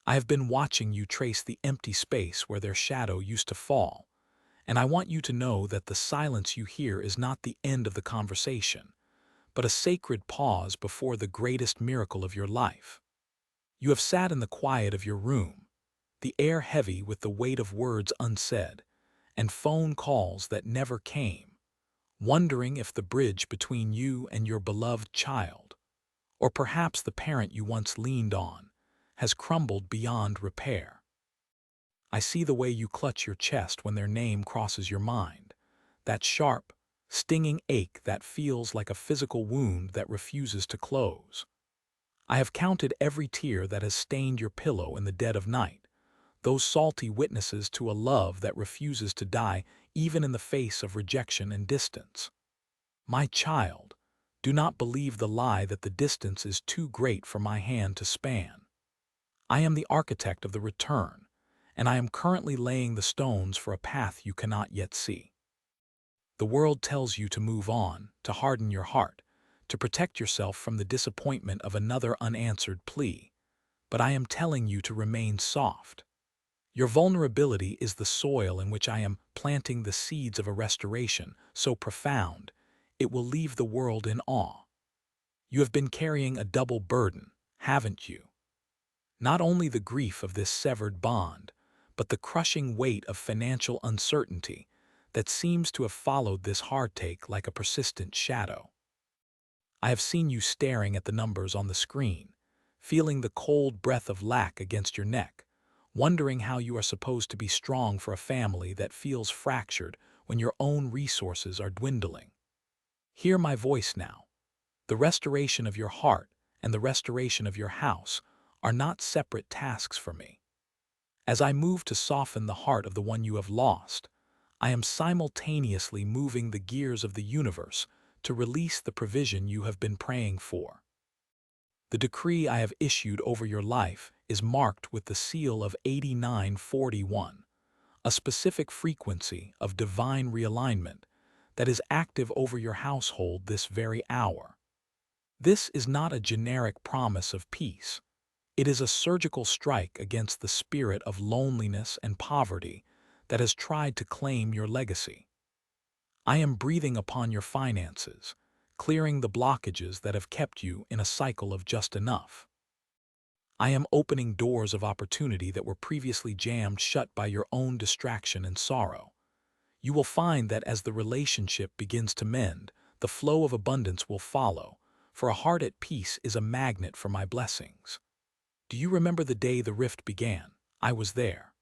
I have been watching you trace the empty space where their shadow used to fall, and I want you to know that the silence you hear is not the end of the conversation, but a sacred pause before the greatest miracle of your life. You have sat in the quiet of your room, the air heavy with the weight of words unsaid, and phone calls that never came, wondering if the bridge between you and your beloved child, or perhaps the parent you once leaned on, has crumbled beyond repair. I see the way you clutch your chest when their name crosses your mind, that sharp, stinging ache that feels like a physical wound that refuses to close. I have counted every tear that has stained your pillow in the dead of night, those salty witnesses to a love that refuses to die even in the face of rejection and distance. My child, do not believe the lie that the distance is too great for my hand to span. I am the architect of the return, and I am currently laying the stones for a path you cannot yet see. The world tells you to move on, to harden your heart, to protect yourself from the disappointment of another unanswered plea, but I am telling you to remain soft. Your vulnerability is the soil in which I am planting the seeds of a restoration so profound it will leave the world in awe. You have been carrying a double burden, haven't you? Not only the grief of this severed bond, but the crushing weight of financial uncertainty that seems to have followed this heartache like a persistent shadow. I have seen you staring at the numbers on the screen, feeling the cold breath of lack against your neck, wondering how you are supposed to be strong for a family that feels fractured when your own resources are dwindling. Hear my voice now. The restoration of your heart and the restoration of your house are not separate tasks for me. As I move to soften the heart of the one you have lost, I am simultaneously moving the gears of the universe to release the provision you have been praying for. The decree I have issued over your life is marked with the seal of 8941, a specific frequency of divine realignment that is active over your household this very hour. This is not a generic promise of peace. It is a surgical strike against the spirit of loneliness and poverty that has tried to claim your legacy. I am breathing upon your finances, clearing the blockages that have kept you in a cycle of just enough. I am opening doors of opportunity that were previously jammed shut by your own distraction and sorrow. You will find that as the relationship begins to mend, the flow of abundance will follow, for a heart at peace is a magnet for my blessings. Do you remember the day the rift began? I was there.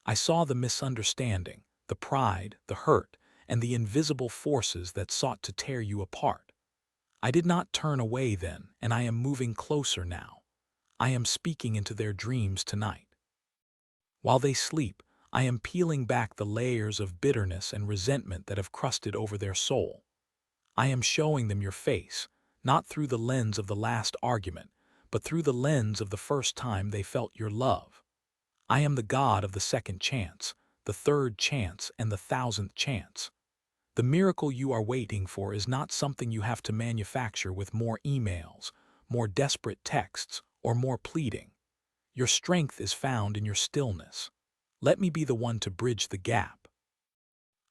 I saw the misunderstanding, the pride, the hurt, and the invisible forces that sought to tear you apart. I did not turn away then, and I am moving closer now. I am speaking into their dreams tonight. While they sleep, I am peeling back the layers of bitterness and resentment that have crusted over their soul. I am showing them your face, not through the lens of the last argument, but through the lens of the first time they felt your love. I am the God of the second chance, the third chance, and the thousandth chance. The miracle you are waiting for is not something you have to manufacture with more emails, more desperate texts, or more pleading. Your strength is found in your stillness. Let me be the one to bridge the gap.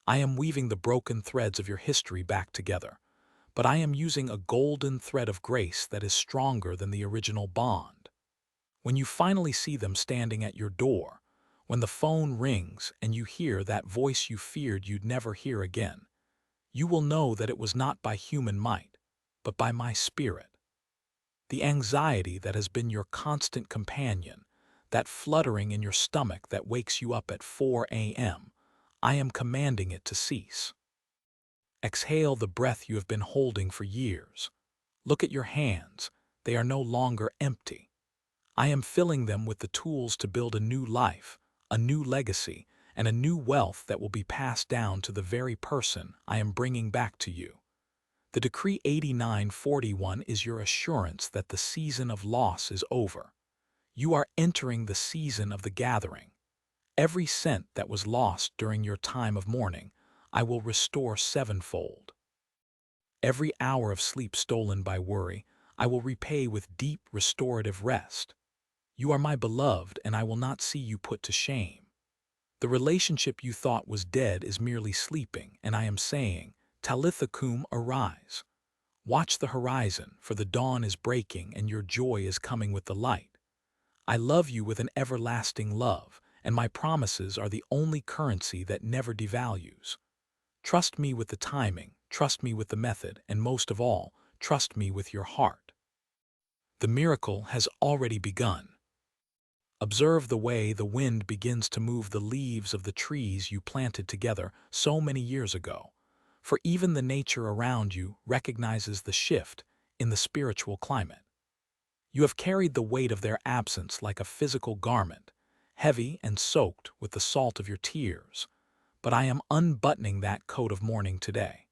I am weaving the broken threads of your history back together, but I am using a golden thread of grace that is stronger than the original bond. When you finally see them standing at your door, when the phone rings and you hear that voice you feared you'd never hear again, you will know that it was not by human might, but by my spirit. The anxiety that has been your constant companion, that fluttering in your stomach that wakes you up at 4 a.m., I am commanding it to cease. Exhale the breath you have been holding for years. Look at your hands. They are no longer empty. I am filling them with the tools to build a new life, a new legacy, and a new wealth that will be passed down to the very person I am bringing back to you. The Decree 8941 is your assurance that the season of loss is over. You are entering the season of the gathering. Every cent that was lost during your time of mourning, I will restore sevenfold. Every hour of sleep stolen by worry, I will repay with deep restorative rest. You are my beloved, and I will not see you put to shame. The relationship you thought was dead is merely sleeping, and I am saying, Talitha cum, arise. Watch the horizon, for the dawn is breaking and your joy is coming with the light. I love you with an everlasting love, and my promises are the only currency that never devalues. Trust me with the timing, trust me with the method, and most of all, trust me with your heart. The miracle has already begun. Observe the way the wind begins to move the leaves of the trees you planted together so many years ago, for even the nature around you recognizes the shift in the spiritual climate. You have carried the weight of their absence like a physical garment, heavy and soaked with the salt of your tears, but I am unbuttoning that coat of mourning today.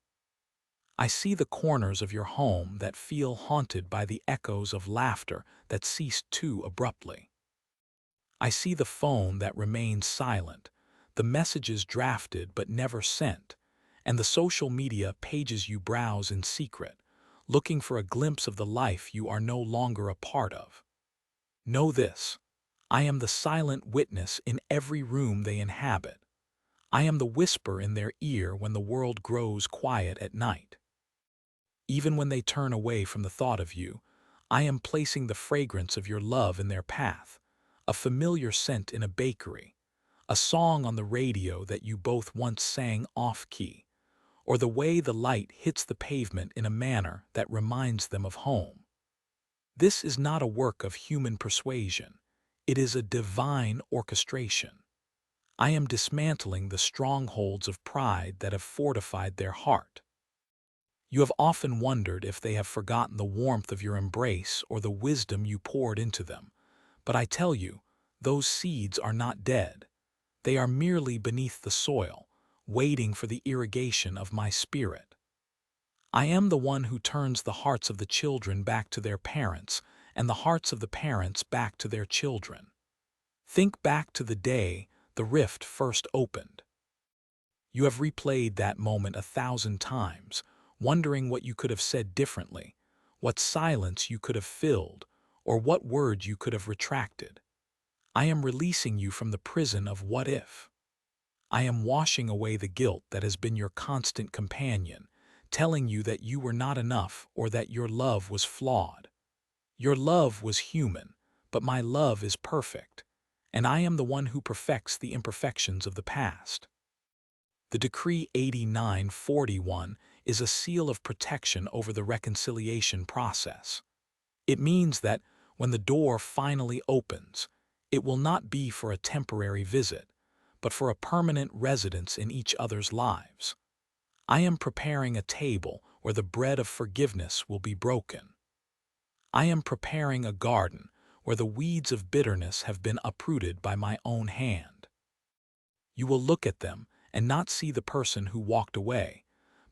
I see the corners of your home that feel haunted by the echoes of laughter that ceased too abruptly. I see the phone that remains silent, the messages drafted but never sent, and the social media pages you browse in secret, looking for a glimpse of the life you are no longer a part of. Know this: I am the silent witness in every room they inhabit. I am the whisper in their ear when the world grows quiet at night. Even when they turn away from the thought of you, I am placing the fragrance of your love in their path, a familiar scent in a bakery, a song on the radio that you both once sang off-key, or the way the light hits the pavement in a manner that reminds them of home. This is not a work of human persuasion. It is a divine orchestration. I am dismantling the strongholds of pride that have fortified their heart. You have often wondered if they have forgotten the warmth of your embrace or the wisdom you poured into them. But I tell you, those seeds are not dead. They are merely beneath the soil, waiting for the irrigation of my spirit. I am the one who turns the hearts of the children back to their parents and the hearts of the parents back to their children. Think back to the day the rift first opened. You have replayed that moment 1,000 times, wondering what you could have said differently, what silence you could have filled, or what words you could have retracted. I am releasing you from the prison of what if. I am washing away the guilt that has been your constant companion, telling you that you were not enough or that your love was flawed. Your love was human, but my love is perfect, and I am the one who perfects the imperfections of the past. The Decree 8941 is a seal of protection over the reconciliation process. It means that when the door finally opens, it will not be for a temporary visit, but for a permanent residence in each other's lives. I am preparing a table where the bread of forgiveness will be broken. I am preparing a garden where the weeds of bitterness have been uprooted by my own hand. You will look at them and not see the person who walked away,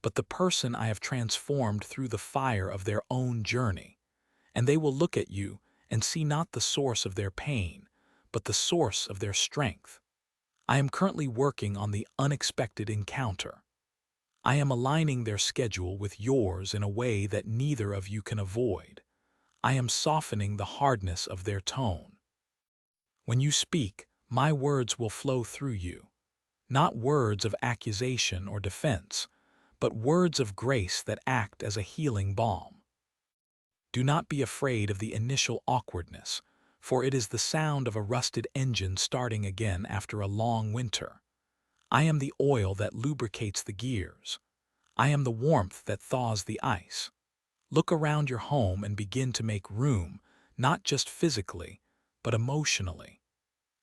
but the person I have transformed through the fire of their own journey. And they will look at you and see not the source of their pain, but the source of their strength. I am currently working on the unexpected encounter. I am aligning their schedule with yours in a way that neither of you can avoid. I am softening the hardness of their tone. When you speak, my words will flow through you. Not words of accusation or defense, but words of grace that act as a healing balm. Do not be afraid of the initial awkwardness, for it is the sound of a rusted engine starting again after a long winter. I am the oil that lubricates the gears. I am the warmth that thaws the ice. Look around your home and begin to make room, not just physically, but emotionally.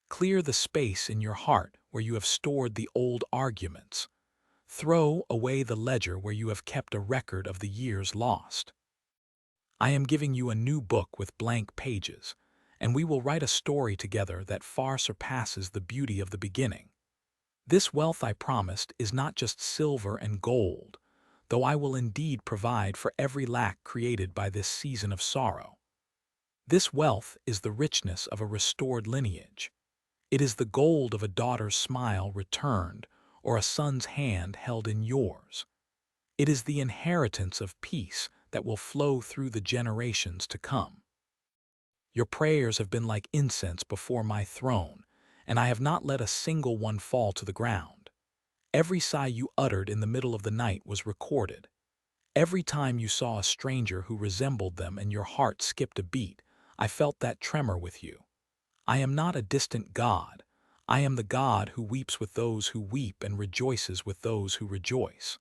Clear the space in your heart where you have stored the old arguments. Throw away the ledger where you have kept a record of the years lost. I am giving you a new book with blank pages, and we will write a story together that far surpasses the beauty of the beginning. This wealth I promised is not just silver and gold, though I will indeed provide for every lack created by this season of sorrow. This wealth is the richness of a restored lineage. It is the gold of a daughter's smile returned or a son's hand held in yours. It is the inheritance of peace that will flow through the generations to come. Your prayers have been like incense before my throne, and I have not let a single one fall to the ground. Every sigh you uttered in the middle of the night was recorded. Every time you saw a stranger who resembled them and your heart skipped a beat, I felt that tremor with you. I am not a distant God. I am the God who weeps with those who weep and rejoices with those who rejoice.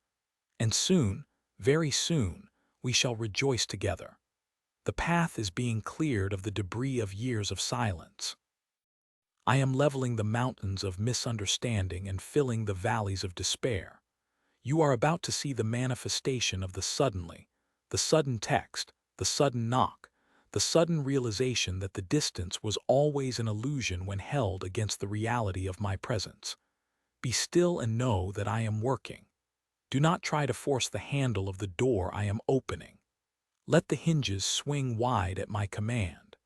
And soon, very soon, we shall rejoice together. The path is being cleared of the debris of years of silence. I am leveling the mountains of misunderstanding and filling the valleys of despair. You are about to see the manifestation of the suddenly, the sudden text, the sudden knock, the sudden realization that the distance was always an illusion when held against the reality of my presence. Be still and know that I am working. Do not try to force the handle of the door I am opening. Let the hinges swing wide at my command.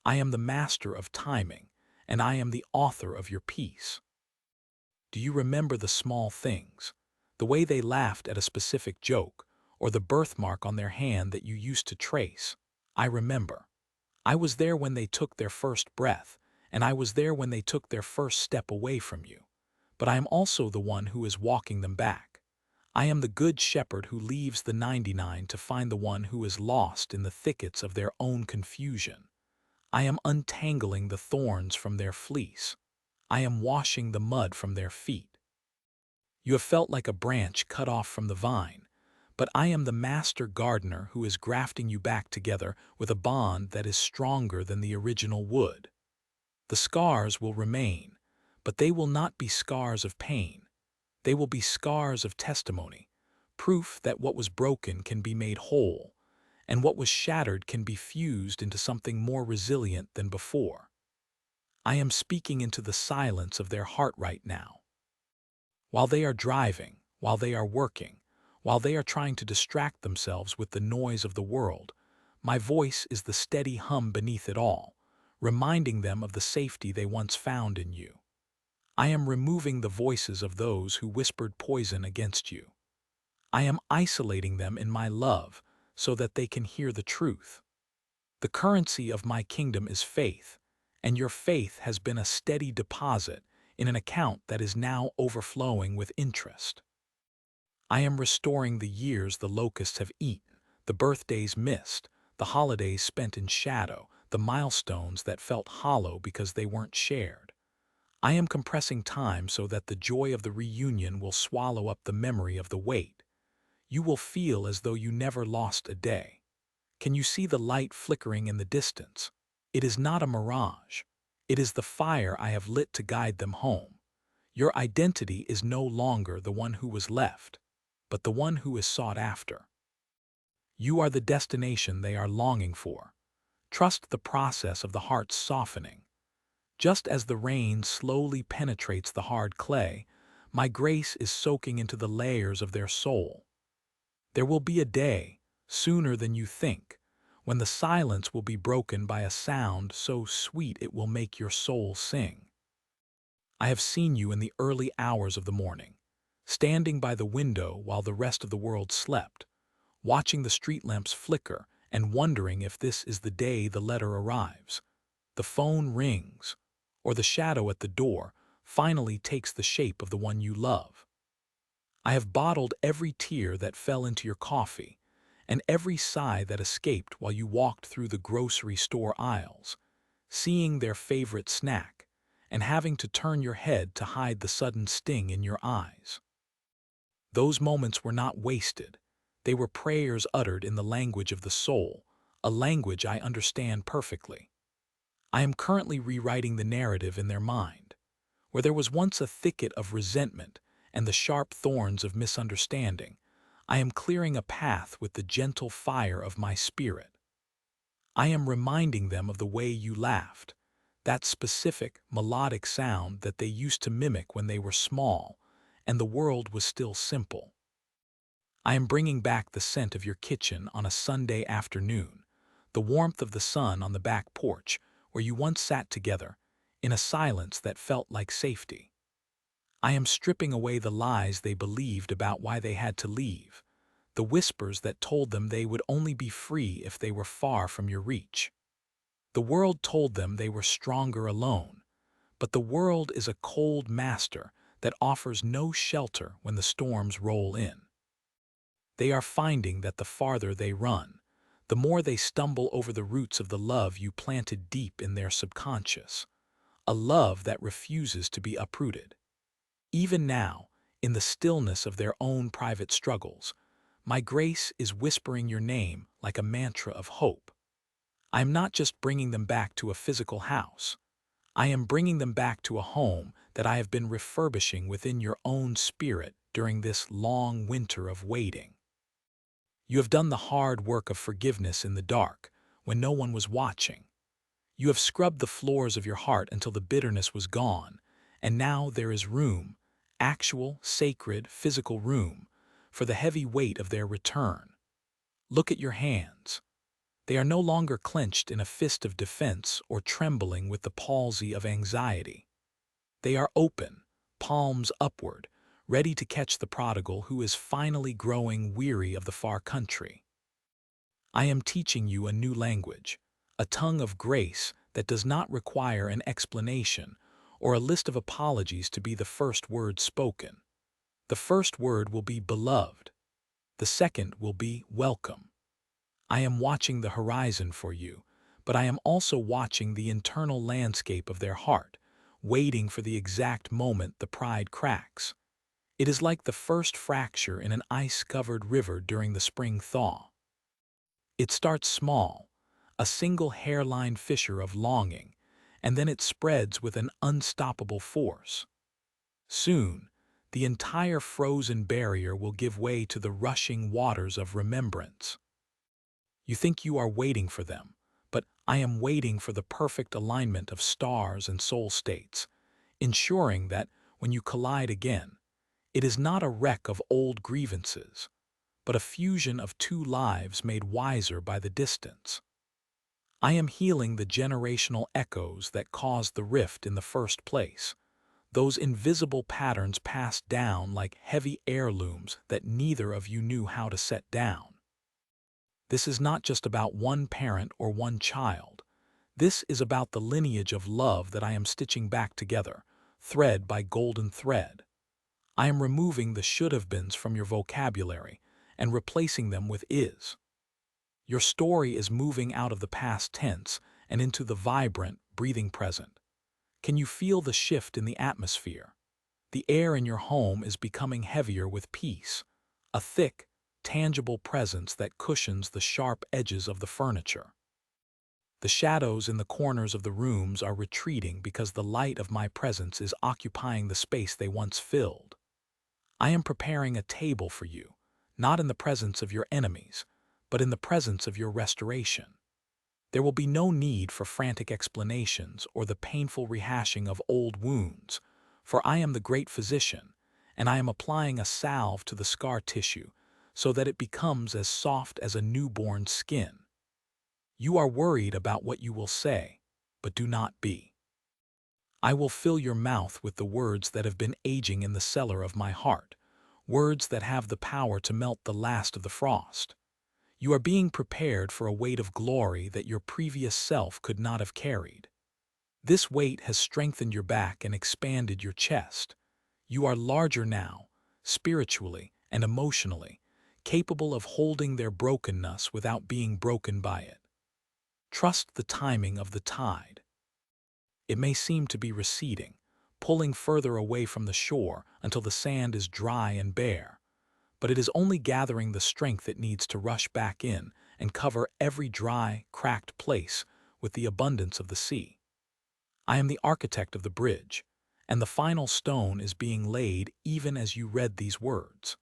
I am the master of timing, and I am the author of your peace. Do you remember the small things? The way they laughed at a specific joke, or the birthmark on their hand that you used to trace? I remember. I was there when they took their first breath, and I was there when they took their first step away from you. But I am also the one who is walking them back. I am the good shepherd who leaves the 99 to find the one who is lost in the thickets of their own confusion. I am untangling the thorns from their fleece. I am washing the mud from their feet. You have felt like a branch cut off from the vine, but I am the master gardener who is grafting you back together with a bond that is stronger than the original wood. The scars will remain, but they will not be scars of pain. They will be scars of testimony, proof that what was broken can be made whole, and what was shattered can be fused into something more resilient than before. I am speaking into the silence of their heart right now. While they are driving, while they are working, while they are trying to distract themselves with the noise of the world, my voice is the steady hum beneath it all, reminding them of the safety they once found in you. I am removing the voices of those who whispered poison against you. I am isolating them in my love so that they can hear the truth. The currency of my kingdom is faith, and your faith has been a steady deposit in an account that is now overflowing with interest. I am restoring the years the locusts have eaten, the birthdays missed, the holidays spent in shadow, the milestones that felt hollow because they weren't shared. I am compressing time so that the joy of the reunion will swallow up the memory of the wait. You will feel as though you never lost a day. Can you see the light flickering in the distance? It is not a mirage. It is the fire I have lit to guide them home. Your identity is no longer the one who was left, but the one who is sought after. You are the destination they are longing for. Trust the process of the heart's softening. Just as the rain slowly penetrates the hard clay, my grace is soaking into the layers of their soul. There will be a day, sooner than you think, when the silence will be broken by a sound so sweet it will make your soul sing. I have seen you in the early hours of the morning, standing by the window while the rest of the world slept, watching the street lamps flicker and wondering if this is the day the letter arrives. The phone rings, or the shadow at the door finally takes the shape of the one you love. I have bottled every tear that fell into your coffee, and every sigh that escaped while you walked through the grocery store aisles, seeing their favorite snack, and having to turn your head to hide the sudden sting in your eyes. Those moments were not wasted. They were prayers uttered in the language of the soul, a language I understand perfectly. I am currently rewriting the narrative in their mind. Where there was once a thicket of resentment and the sharp thorns of misunderstanding, I am clearing a path with the gentle fire of my spirit. I am reminding them of the way you laughed, that specific, melodic sound that they used to mimic when they were small and the world was still simple. I am bringing back the scent of your kitchen on a Sunday afternoon, the warmth of the sun on the back porch where you once sat together, in a silence that felt like safety. I am stripping away the lies they believed about why they had to leave, the whispers that told them they would only be free if they were far from your reach. The world told them they were stronger alone, but the world is a cold master that offers no shelter when the storms roll in. They are finding that the farther they run, the more they stumble over the roots of the love you planted deep in their subconscious, a love that refuses to be uprooted. Even now, in the stillness of their own private struggles, my grace is whispering your name like a mantra of hope. I am not just bringing them back to a physical house. I am bringing them back to a home that I have been refurbishing within your own spirit during this long winter of waiting. You have done the hard work of forgiveness in the dark, when no one was watching. You have scrubbed the floors of your heart until the bitterness was gone, and now there is room, actual, sacred, physical room, for the heavy weight of their return. Look at your hands. They are no longer clenched in a fist of defense or trembling with the palsy of anxiety. They are open, palms upward, ready to catch the prodigal who is finally growing weary of the far country. I am teaching you a new language, a tongue of grace that does not require an explanation or a list of apologies to be the first word spoken. The first word will be beloved. The second will be welcome. I am watching the horizon for you, but I am also watching the internal landscape of their heart, waiting for the exact moment the pride cracks. It is like the first fracture in an ice-covered river during the spring thaw. It starts small, a single hairline fissure of longing, and then it spreads with an unstoppable force. Soon, the entire frozen barrier will give way to the rushing waters of remembrance. You think you are waiting for them, but I am waiting for the perfect alignment of stars and soul states, ensuring that when you collide again, it is not a wreck of old grievances, but a fusion of two lives made wiser by the distance. I am healing the generational echoes that caused the rift in the first place, those invisible patterns passed down like heavy heirlooms that neither of you knew how to set down. This is not just about one parent or one child. This is about the lineage of love that I am stitching back together, thread by golden thread. I am removing the should-have-beens from your vocabulary and replacing them with is. Your story is moving out of the past tense and into the vibrant, breathing present. Can you feel the shift in the atmosphere? The air in your home is becoming heavier with peace, a thick, tangible presence that cushions the sharp edges of the furniture. The shadows in the corners of the rooms are retreating because the light of my presence is occupying the space they once filled. I am preparing a table for you, not in the presence of your enemies, but in the presence of your restoration. There will be no need for frantic explanations or the painful rehashing of old wounds, for I am the great physician, and I am applying a salve to the scar tissue so that it becomes as soft as a newborn's skin. You are worried about what you will say, but do not be. I will fill your mouth with the words that have been aging in the cellar of my heart, words that have the power to melt the last of the frost. You are being prepared for a weight of glory that your previous self could not have carried. This weight has strengthened your back and expanded your chest. You are larger now, spiritually and emotionally, capable of holding their brokenness without being broken by it. Trust the timing of the tide. It may seem to be receding, pulling further away from the shore until the sand is dry and bare, but it is only gathering the strength it needs to rush back in and cover every dry, cracked place with the abundance of the sea. I am the architect of the bridge, and the final stone is being laid even as you read these words.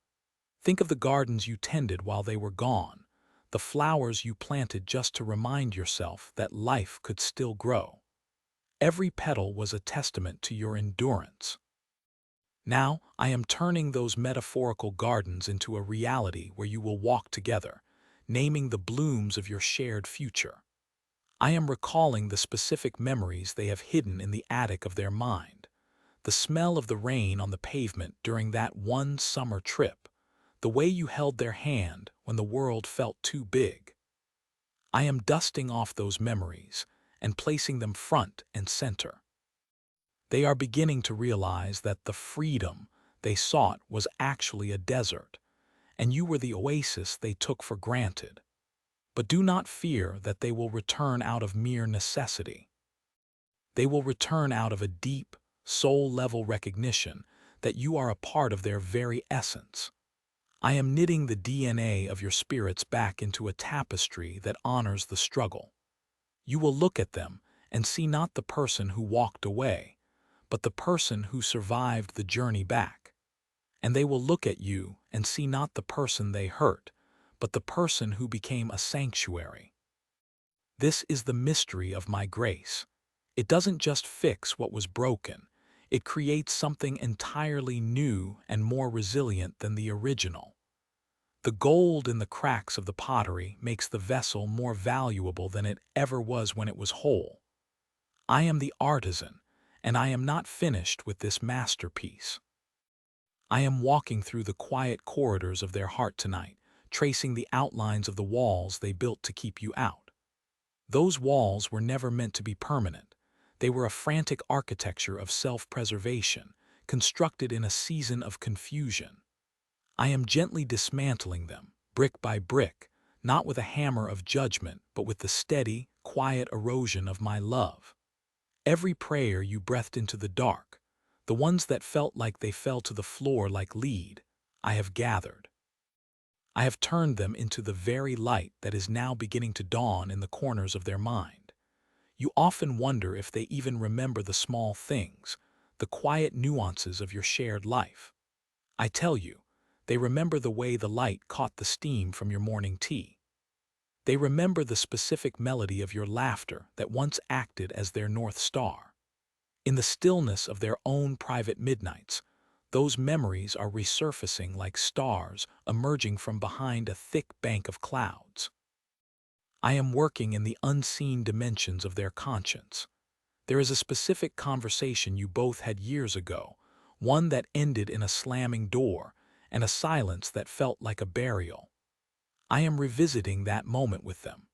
Think of the gardens you tended while they were gone, the flowers you planted just to remind yourself that life could still grow. Every petal was a testament to your endurance. Now I am turning those metaphorical gardens into a reality where you will walk together, naming the blooms of your shared future. I am recalling the specific memories they have hidden in the attic of their mind. The smell of the rain on the pavement during that one summer trip, the way you held their hand when the world felt too big. I am dusting off those memories, and placing them front and center. They are beginning to realize that the freedom they sought was actually a desert, and you were the oasis they took for granted. But do not fear that they will return out of mere necessity. They will return out of a deep, soul-level recognition that you are a part of their very essence. I am knitting the DNA of your spirits back into a tapestry that honors the struggle. You will look at them and see not the person who walked away, but the person who survived the journey back. And they will look at you and see not the person they hurt, but the person who became a sanctuary. This is the mystery of my grace. It doesn't just fix what was broken, it creates something entirely new and more resilient than the original. The gold in the cracks of the pottery makes the vessel more valuable than it ever was when it was whole. I am the artisan, and I am not finished with this masterpiece. I am walking through the quiet corridors of their heart tonight, tracing the outlines of the walls they built to keep you out. Those walls were never meant to be permanent. They were a frantic architecture of self-preservation, constructed in a season of confusion. I am gently dismantling them, brick by brick, not with a hammer of judgment, but with the steady, quiet erosion of my love. Every prayer you breathed into the dark, the ones that felt like they fell to the floor like lead, I have gathered. I have turned them into the very light that is now beginning to dawn in the corners of their mind. You often wonder if they even remember the small things, the quiet nuances of your shared life. I tell you, they remember the way the light caught the steam from your morning tea. They remember the specific melody of your laughter that once acted as their North Star. In the stillness of their own private midnights, those memories are resurfacing like stars emerging from behind a thick bank of clouds. I am working in the unseen dimensions of their conscience. There is a specific conversation you both had years ago, one that ended in a slamming door and a silence that felt like a burial. I am revisiting that moment with them.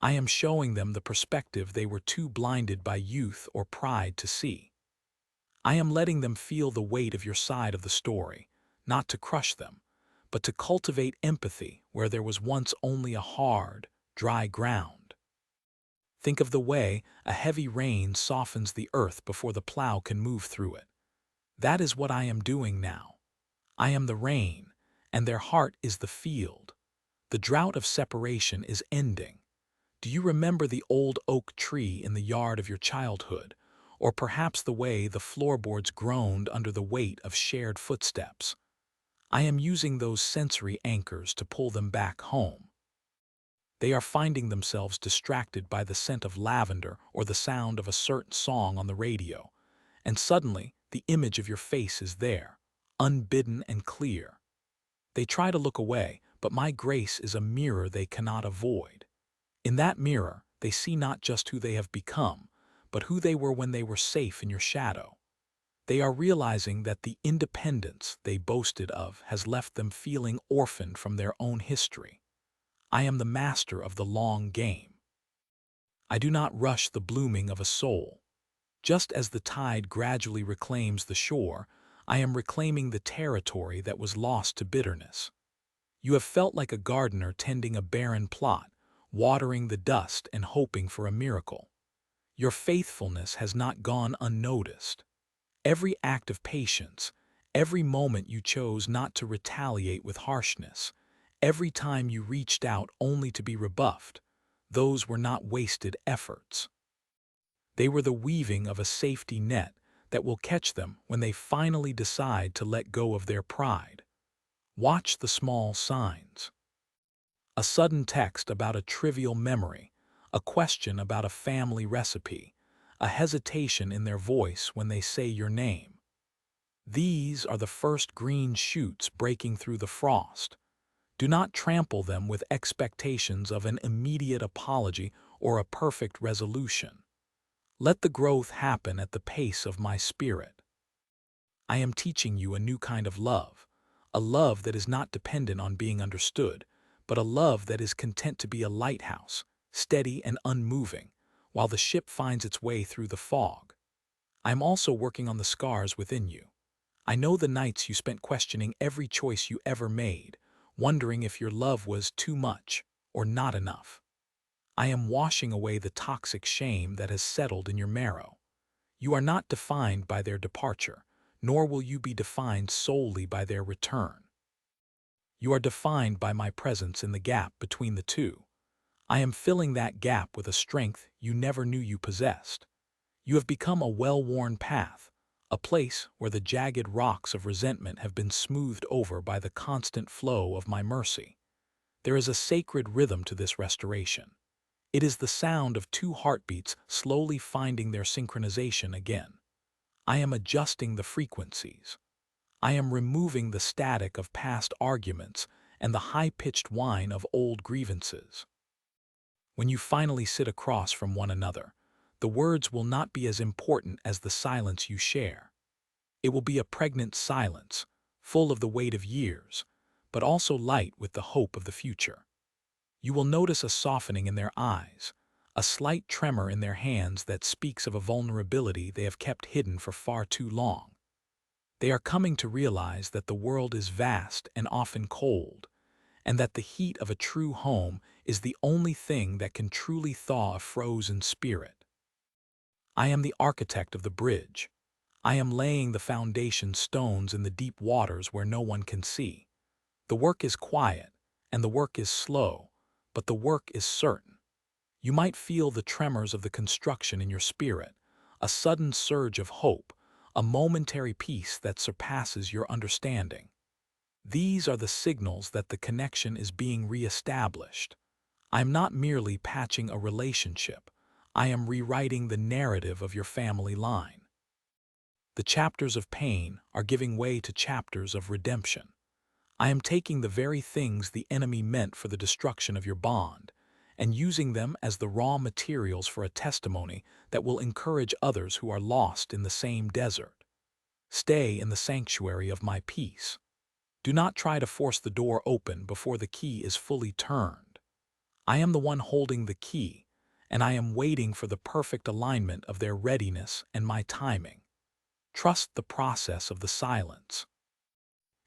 I am showing them the perspective they were too blinded by youth or pride to see. I am letting them feel the weight of your side of the story, not to crush them, but to cultivate empathy where there was once only a hard, dry ground. Think of the way a heavy rain softens the earth before the plow can move through it. That is what I am doing now. I am the rain, and their heart is the field. The drought of separation is ending. Do you remember the old oak tree in the yard of your childhood, or perhaps the way the floorboards groaned under the weight of shared footsteps? I am using those sensory anchors to pull them back home. They are finding themselves distracted by the scent of lavender or the sound of a certain song on the radio, and suddenly the image of your face is there, unbidden and clear. They try to look away, but my grace is a mirror they cannot avoid. In that mirror, they see not just who they have become, but who they were when they were safe in your shadow. They are realizing that the independence they boasted of has left them feeling orphaned from their own history. I am the master of the long game. I do not rush the blooming of a soul. Just as the tide gradually reclaims the shore, I am reclaiming the territory that was lost to bitterness. You have felt like a gardener tending a barren plot, watering the dust and hoping for a miracle. Your faithfulness has not gone unnoticed. Every act of patience, every moment you chose not to retaliate with harshness, every time you reached out only to be rebuffed, those were not wasted efforts. They were the weaving of a safety net that will catch them when they finally decide to let go of their pride. Watch the small signs. A sudden text about a trivial memory, a question about a family recipe, a hesitation in their voice when they say your name. These are the first green shoots breaking through the frost. Do not trample them with expectations of an immediate apology or a perfect resolution. Let the growth happen at the pace of my spirit. I am teaching you a new kind of love, a love that is not dependent on being understood, but a love that is content to be a lighthouse, steady and unmoving, while the ship finds its way through the fog. I am also working on the scars within you. I know the nights you spent questioning every choice you ever made, wondering if your love was too much or not enough. I am washing away the toxic shame that has settled in your marrow. You are not defined by their departure, nor will you be defined solely by their return. You are defined by my presence in the gap between the two. I am filling that gap with a strength you never knew you possessed. You have become a well-worn path, a place where the jagged rocks of resentment have been smoothed over by the constant flow of my mercy. There is a sacred rhythm to this restoration. It is the sound of two heartbeats slowly finding their synchronization again. I am adjusting the frequencies. I am removing the static of past arguments and the high-pitched whine of old grievances. When you finally sit across from one another, the words will not be as important as the silence you share. It will be a pregnant silence, full of the weight of years, but also light with the hope of the future. You will notice a softening in their eyes, a slight tremor in their hands that speaks of a vulnerability they have kept hidden for far too long. They are coming to realize that the world is vast and often cold, and that the heat of a true home is the only thing that can truly thaw a frozen spirit. I am the architect of the bridge. I am laying the foundation stones in the deep waters where no one can see. The work is quiet, and the work is slow, but the work is certain. You might feel the tremors of the construction in your spirit, a sudden surge of hope, a momentary peace that surpasses your understanding. These are the signals that the connection is being reestablished. I am not merely patching a relationship. I am rewriting the narrative of your family line. The chapters of pain are giving way to chapters of redemption. I am taking the very things the enemy meant for the destruction of your bond and using them as the raw materials for a testimony that will encourage others who are lost in the same desert. Stay in the sanctuary of my peace. Do not try to force the door open before the key is fully turned. I am the one holding the key, and I am waiting for the perfect alignment of their readiness and my timing. Trust the process of the silence.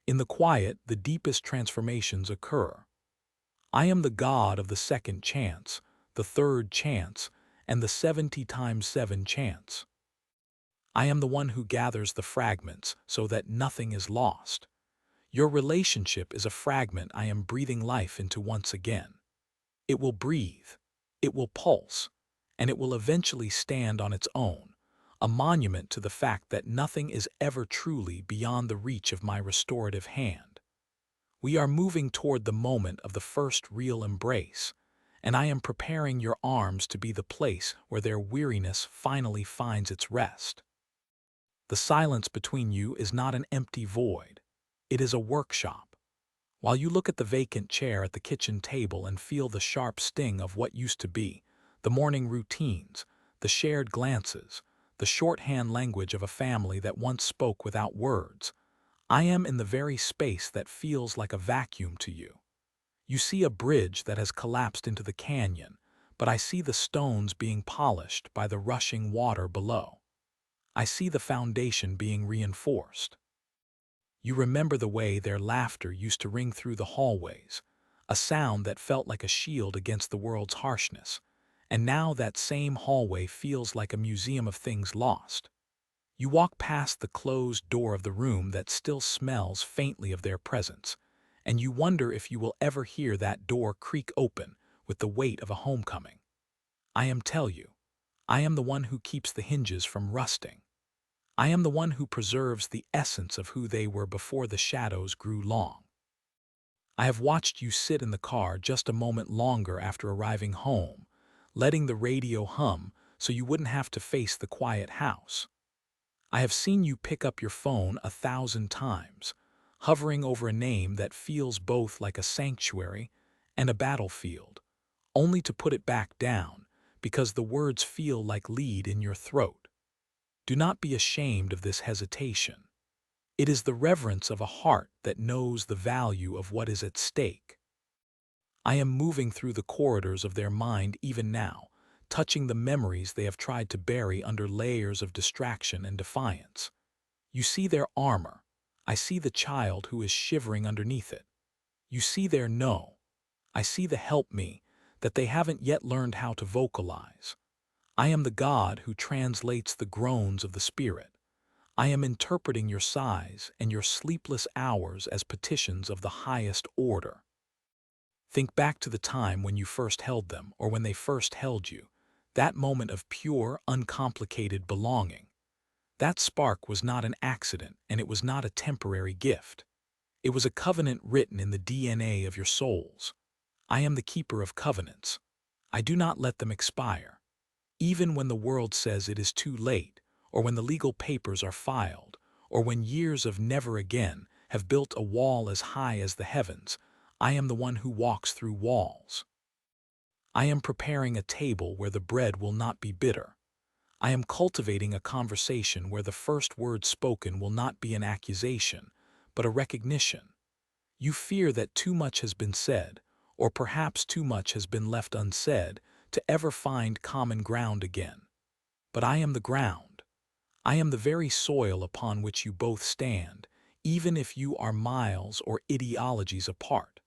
In the quiet, the deepest transformations occur. I am the God of the second chance, the third chance, and the 70 times 7 chance. I am the one who gathers the fragments so that nothing is lost. Your relationship is a fragment I am breathing life into once again. It will breathe, it will pulse, and it will eventually stand on its own, a monument to the fact that nothing is ever truly beyond the reach of my restorative hand. We are moving toward the moment of the first real embrace, and I am preparing your arms to be the place where their weariness finally finds its rest. The silence between you is not an empty void. It is a workshop. While you look at the vacant chair at the kitchen table and feel the sharp sting of what used to be, the morning routines, the shared glances, the shorthand language of a family that once spoke without words, I am in the very space that feels like a vacuum to you. You see a bridge that has collapsed into the canyon, but I see the stones being polished by the rushing water below. I see the foundation being reinforced. You remember the way their laughter used to ring through the hallways, a sound that felt like a shield against the world's harshness, and now that same hallway feels like a museum of things lost. You walk past the closed door of the room that still smells faintly of their presence, and you wonder if you will ever hear that door creak open with the weight of a homecoming. I am the one who keeps the hinges from rusting. I am the one who preserves the essence of who they were before the shadows grew long. I have watched you sit in the car just a moment longer after arriving home, letting the radio hum so you wouldn't have to face the quiet house. I have seen you pick up your phone 1,000 times, hovering over a name that feels both like a sanctuary and a battlefield, only to put it back down because the words feel like lead in your throat. Do not be ashamed of this hesitation. It is the reverence of a heart that knows the value of what is at stake. I am moving through the corridors of their mind even now, touching the memories they have tried to bury under layers of distraction and defiance. You see their armor. I see the child who is shivering underneath it. You see their no. I see the help me that they haven't yet learned how to vocalize. I am the God who translates the groans of the spirit. I am interpreting your sighs and your sleepless hours as petitions of the highest order. Think back to the time when you first held them or when they first held you, that moment of pure, uncomplicated belonging. That spark was not an accident, and it was not a temporary gift. It was a covenant written in the DNA of your souls. I am the keeper of covenants. I do not let them expire. Even when the world says it is too late, or when the legal papers are filed, or when years of never again have built a wall as high as the heavens, I am the one who walks through walls. I am preparing a table where the bread will not be bitter. I am cultivating a conversation where the first word spoken will not be an accusation, but a recognition. You fear that too much has been said, or perhaps too much has been left unsaid, to ever find common ground again. But I am the ground. I am the very soil upon which you both stand, even if you are miles or ideologies apart.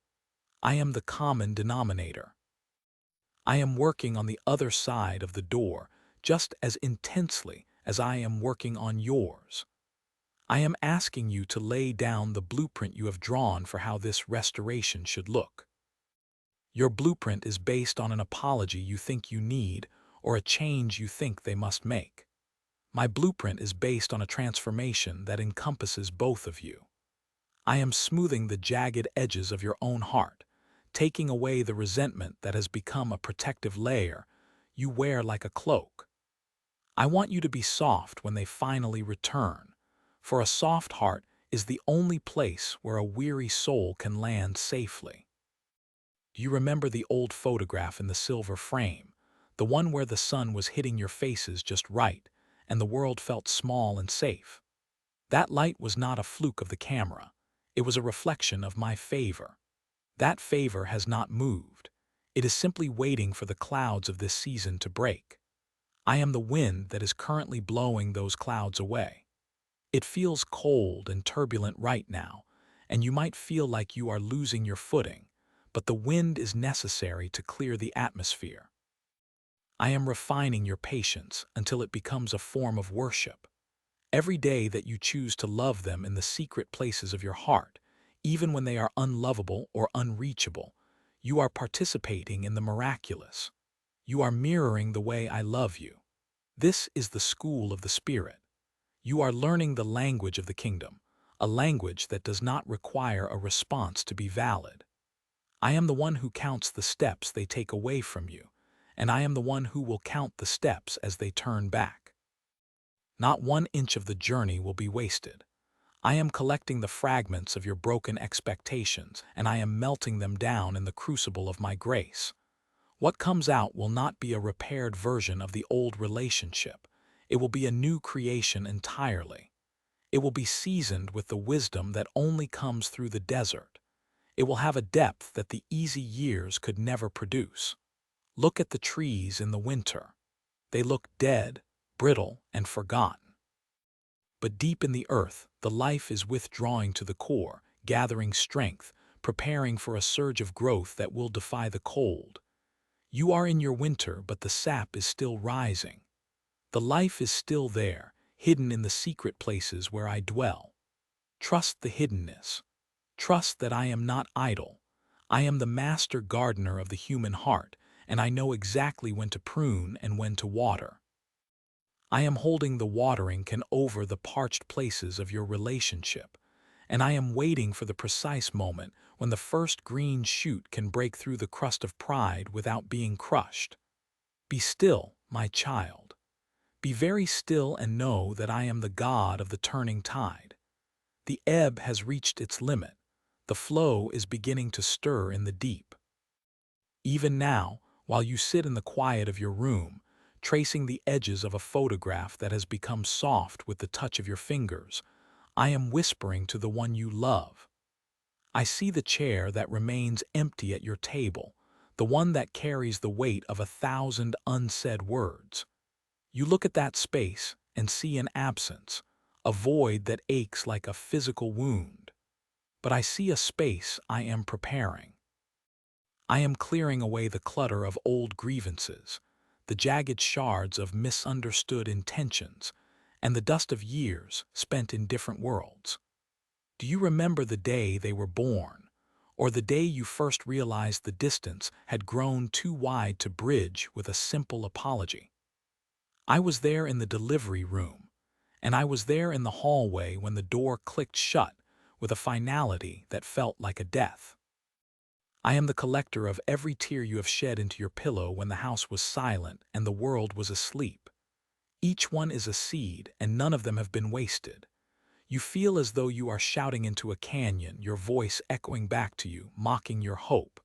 I am the common denominator. I am working on the other side of the door just as intensely as I am working on yours. I am asking you to lay down the blueprint you have drawn for how this restoration should look. Your blueprint is based on an apology you think you need or a change you think they must make. My blueprint is based on a transformation that encompasses both of you. I am smoothing the jagged edges of your own heart, taking away the resentment that has become a protective layer you wear like a cloak. I want you to be soft when they finally return, for a soft heart is the only place where a weary soul can land safely. Do you remember the old photograph in the silver frame, the one where the sun was hitting your faces just right, and the world felt small and safe? That light was not a fluke of the camera. It was a reflection of my favor. That favor has not moved. It is simply waiting for the clouds of this season to break. I am the wind that is currently blowing those clouds away. It feels cold and turbulent right now, and you might feel like you are losing your footing, but the wind is necessary to clear the atmosphere. I am refining your patience until it becomes a form of worship. Every day that you choose to love them in the secret places of your heart, even when they are unlovable or unreachable, you are participating in the miraculous. You are mirroring the way I love you. This is the school of the Spirit. You are learning the language of the kingdom, a language that does not require a response to be valid. I am the one who counts the steps they take away from you, and I am the one who will count the steps as they turn back. Not 1 inch of the journey will be wasted. I am collecting the fragments of your broken expectations, and I am melting them down in the crucible of my grace. What comes out will not be a repaired version of the old relationship. It will be a new creation entirely. It will be seasoned with the wisdom that only comes through the desert. It will have a depth that the easy years could never produce. Look at the trees in the winter. They look dead, brittle, and forgotten. But deep in the earth, the life is withdrawing to the core, gathering strength, preparing for a surge of growth that will defy the cold. You are in your winter, but the sap is still rising. The life is still there, hidden in the secret places where I dwell. Trust the hiddenness. Trust that I am not idle. I am the master gardener of the human heart, and I know exactly when to prune and when to water. I am holding the watering can over the parched places of your relationship, and I am waiting for the precise moment when the first green shoot can break through the crust of pride without being crushed. Be still, my child. Be very still and know that I am the God of the turning tide. The ebb has reached its limit. The flow is beginning to stir in the deep. Even now, while you sit in the quiet of your room, tracing the edges of a photograph that has become soft with the touch of your fingers, I am whispering to the one you love. I see the chair that remains empty at your table, the one that carries the weight of 1,000 unsaid words. You look at that space and see an absence, a void that aches like a physical wound. But I see a space I am preparing. I am clearing away the clutter of old grievances, the jagged shards of misunderstood intentions, and the dust of years spent in different worlds. Do you remember the day they were born, or the day you first realized the distance had grown too wide to bridge with a simple apology? I was there in the delivery room, and I was there in the hallway when the door clicked shut with a finality that felt like a death. I am the collector of every tear you have shed into your pillow when the house was silent and the world was asleep. Each one is a seed, and none of them have been wasted. You feel as though you are shouting into a canyon, your voice echoing back to you, mocking your hope.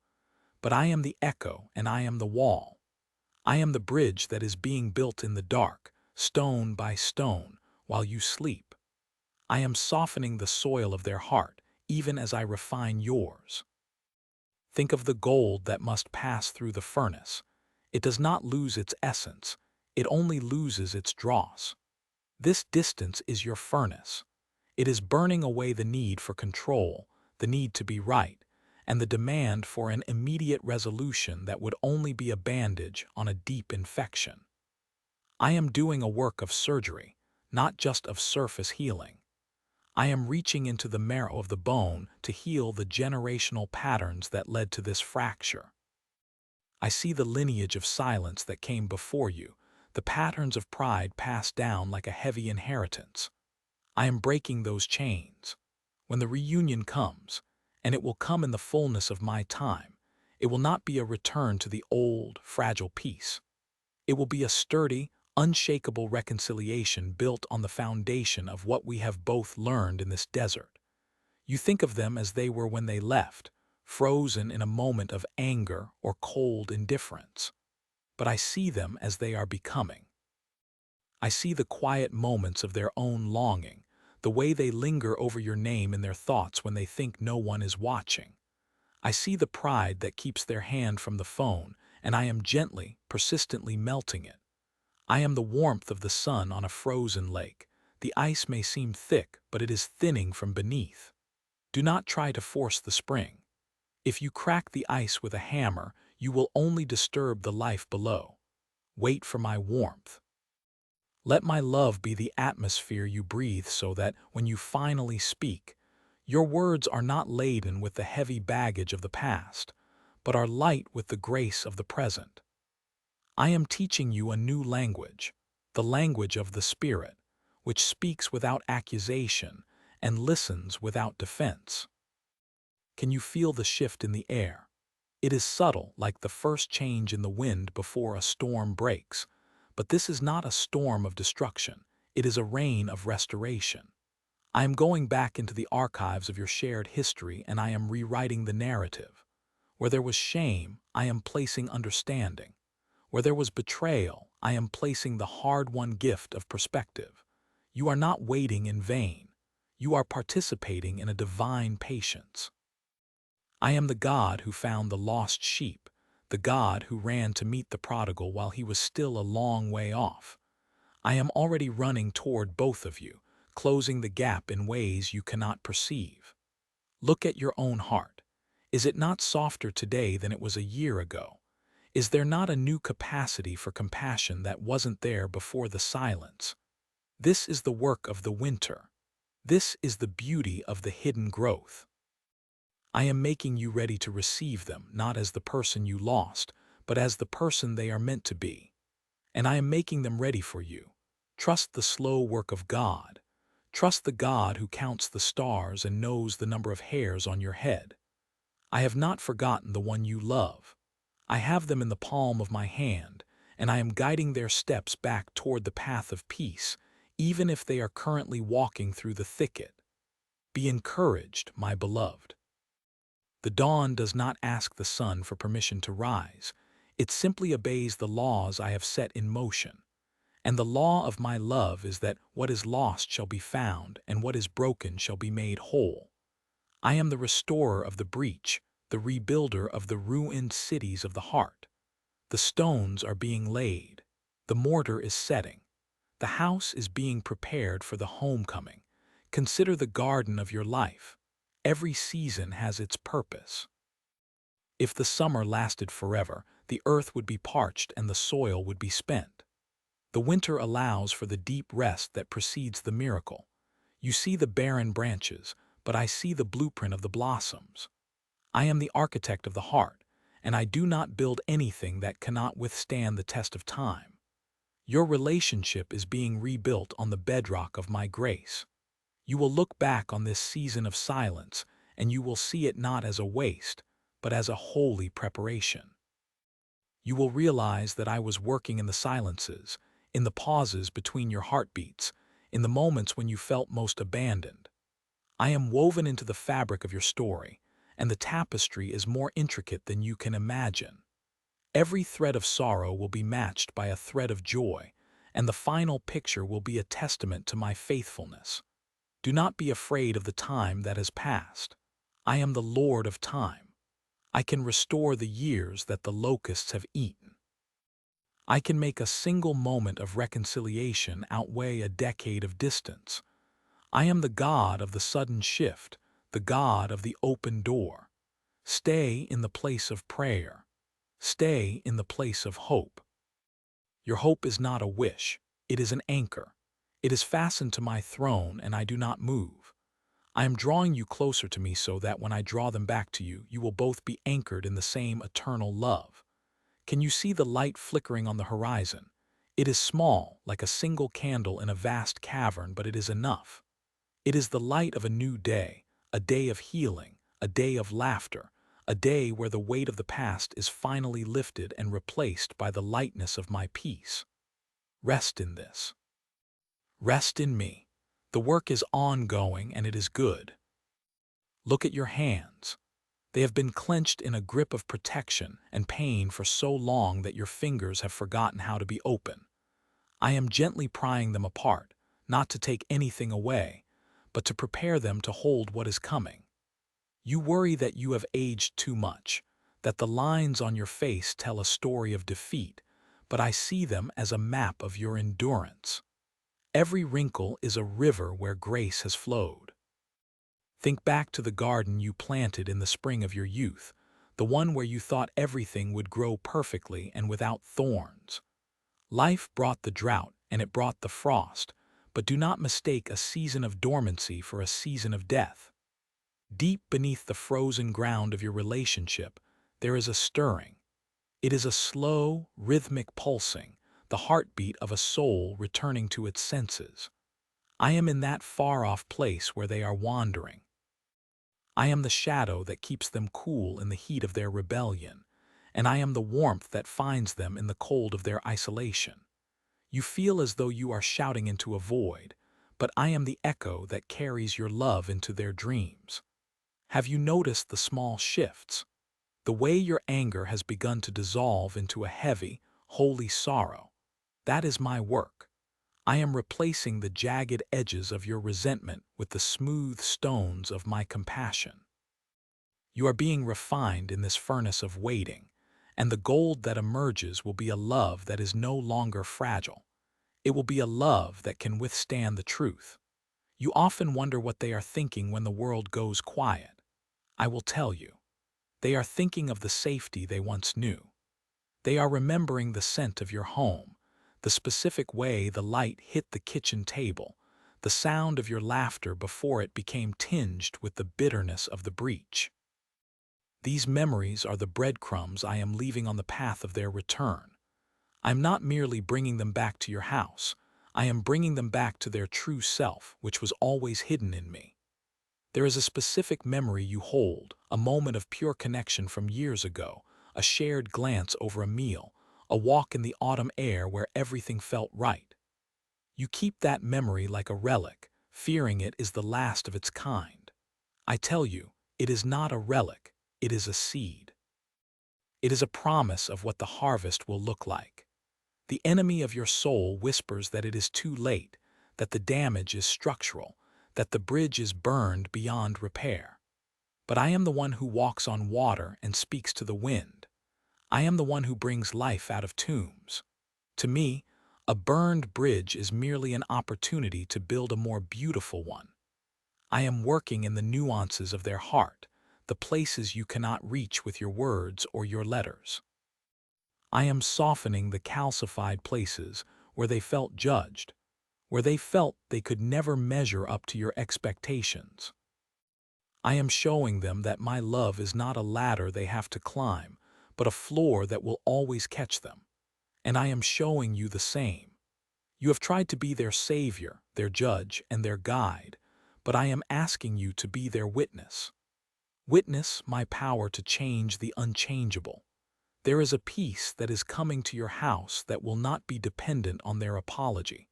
But I am the echo, and I am the wall. I am the bridge that is being built in the dark, stone by stone, while you sleep. I am softening the soil of their heart, even as I refine yours. Think of the gold that must pass through the furnace. It does not lose its essence, it only loses its dross. This distance is your furnace. It is burning away the need for control, the need to be right, and the demand for an immediate resolution that would only be a bandage on a deep infection. I am doing a work of surgery, not just of surface healing. I am reaching into the marrow of the bone to heal the generational patterns that led to this fracture. I see the lineage of silence that came before you, the patterns of pride passed down like a heavy inheritance. I am breaking those chains. When the reunion comes, and it will come in the fullness of my time, it will not be a return to the old, fragile peace. It will be a sturdy, unshakable reconciliation built on the foundation of what we have both learned in this desert. You think of them as they were when they left, frozen in a moment of anger or cold indifference. But I see them as they are becoming. I see the quiet moments of their own longing, the way they linger over your name in their thoughts when they think no one is watching. I see the pride that keeps their hand from the phone, and I am gently, persistently melting it. I am the warmth of the sun on a frozen lake. The ice may seem thick, but it is thinning from beneath. Do not try to force the spring. If you crack the ice with a hammer, you will only disturb the life below. Wait for my warmth. Let my love be the atmosphere you breathe so that, when you finally speak, your words are not laden with the heavy baggage of the past, but are light with the grace of the present. I am teaching you a new language, the language of the Spirit, which speaks without accusation and listens without defense. Can you feel the shift in the air? It is subtle, like the first change in the wind before a storm breaks, but this is not a storm of destruction. It is a rain of restoration. I am going back into the archives of your shared history, and I am rewriting the narrative. Where there was shame, I am placing understanding. Where there was betrayal, I am placing the hard-won gift of perspective. You are not waiting in vain. You are participating in a divine patience. I am the God who found the lost sheep, the God who ran to meet the prodigal while he was still a long way off. I am already running toward both of you, closing the gap in ways you cannot perceive. Look at your own heart. Is it not softer today than it was a year ago? Is there not a new capacity for compassion that wasn't there before the silence? This is the work of the winter. This is the beauty of the hidden growth. I am making you ready to receive them, not as the person you lost, but as the person they are meant to be. And I am making them ready for you. Trust the slow work of God. Trust the God who counts the stars and knows the number of hairs on your head. I have not forgotten the one you love. I have them in the palm of my hand, and I am guiding their steps back toward the path of peace, even if they are currently walking through the thicket. Be encouraged, my beloved. The dawn does not ask the sun for permission to rise. It simply obeys the laws I have set in motion. And the law of my love is that what is lost shall be found, and what is broken shall be made whole. I am the restorer of the breach, the rebuilder of the ruined cities of the heart. The stones are being laid. The mortar is setting. The house is being prepared for the homecoming. Consider the garden of your life. Every season has its purpose. If the summer lasted forever, the earth would be parched and the soil would be spent. The winter allows for the deep rest that precedes the miracle. You see the barren branches, but I see the blueprint of the blossoms. I am the architect of the heart, and I do not build anything that cannot withstand the test of time. Your relationship is being rebuilt on the bedrock of my grace. You will look back on this season of silence, and you will see it not as a waste, but as a holy preparation. You will realize that I was working in the silences, in the pauses between your heartbeats, in the moments when you felt most abandoned. I am woven into the fabric of your story, and the tapestry is more intricate than you can imagine. Every thread of sorrow will be matched by a thread of joy, and the final picture will be a testament to my faithfulness. Do not be afraid of the time that has passed. I am the Lord of time. I can restore the years that the locusts have eaten. I can make a single moment of reconciliation outweigh a decade of distance. I am the God of the sudden shift, the God of the open door. Stay in the place of prayer. Stay in the place of hope. Your hope is not a wish, it is an anchor. It is fastened to my throne, and I do not move. I am drawing you closer to me so that when I draw them back to you, you will both be anchored in the same eternal love. Can you see the light flickering on the horizon? It is small, like a single candle in a vast cavern, but it is enough. It is the light of a day of healing, a day of laughter, a day where the weight of the past is finally lifted and replaced by the lightness of my peace. Rest in this. Rest in me. The work is ongoing and it is good. Look at your hands. They have been clenched in a grip of protection and pain for so long that your fingers have forgotten how to be open. I am gently prying them apart, not to take anything away, but to prepare them to hold what is coming. You worry that you have aged too much, that the lines on your face tell a story of defeat, but I see them as a map of your endurance. Every wrinkle is a river where grace has flowed. Think back to the garden you planted in the spring of your youth, the one where you thought everything would grow perfectly and without thorns. Life brought the drought and it brought the frost, but do not mistake a season of dormancy for a season of death. Deep beneath the frozen ground of your relationship, there is a stirring. It is a slow, rhythmic pulsing, the heartbeat of a soul returning to its senses. I am in that far-off place where they are wandering. I am the shadow that keeps them cool in the heat of their rebellion, and I am the warmth that finds them in the cold of their isolation. You feel as though you are shouting into a void, but I am the echo that carries your love into their dreams. Have you noticed the small shifts? The way your anger has begun to dissolve into a heavy, holy sorrow. That is my work. I am replacing the jagged edges of your resentment with the smooth stones of my compassion. You are being refined in this furnace of waiting, and the gold that emerges will be a love that is no longer fragile. It will be a love that can withstand the truth. You often wonder what they are thinking when the world goes quiet. I will tell you. They are thinking of the safety they once knew. They are remembering the scent of your home, the specific way the light hit the kitchen table, the sound of your laughter before it became tinged with the bitterness of the breach. These memories are the breadcrumbs I am leaving on the path of their return. I am not merely bringing them back to your house. I am bringing them back to their true self, which was always hidden in me. There is a specific memory you hold, a moment of pure connection from years ago, a shared glance over a meal, a walk in the autumn air where everything felt right. You keep that memory like a relic, fearing it is the last of its kind. I tell you, it is not a relic, it is a seed. It is a promise of what the harvest will look like. The enemy of your soul whispers that it is too late, that the damage is structural, that the bridge is burned beyond repair. but I am the one who walks on water and speaks to the wind. I am the one who brings life out of tombs. To me, a burned bridge is merely an opportunity to build a more beautiful one. I am working in the nuances of their heart, the places you cannot reach with your words or your letters. I am softening the calcified places where they felt judged, where they felt they could never measure up to your expectations. I am showing them that my love is not a ladder they have to climb, but a floor that will always catch them. And I am showing you the same. You have tried to be their savior, their judge, and their guide, but I am asking you to be their witness. Witness my power to change the unchangeable. There is a peace that is coming to your house that will not be dependent on their apology.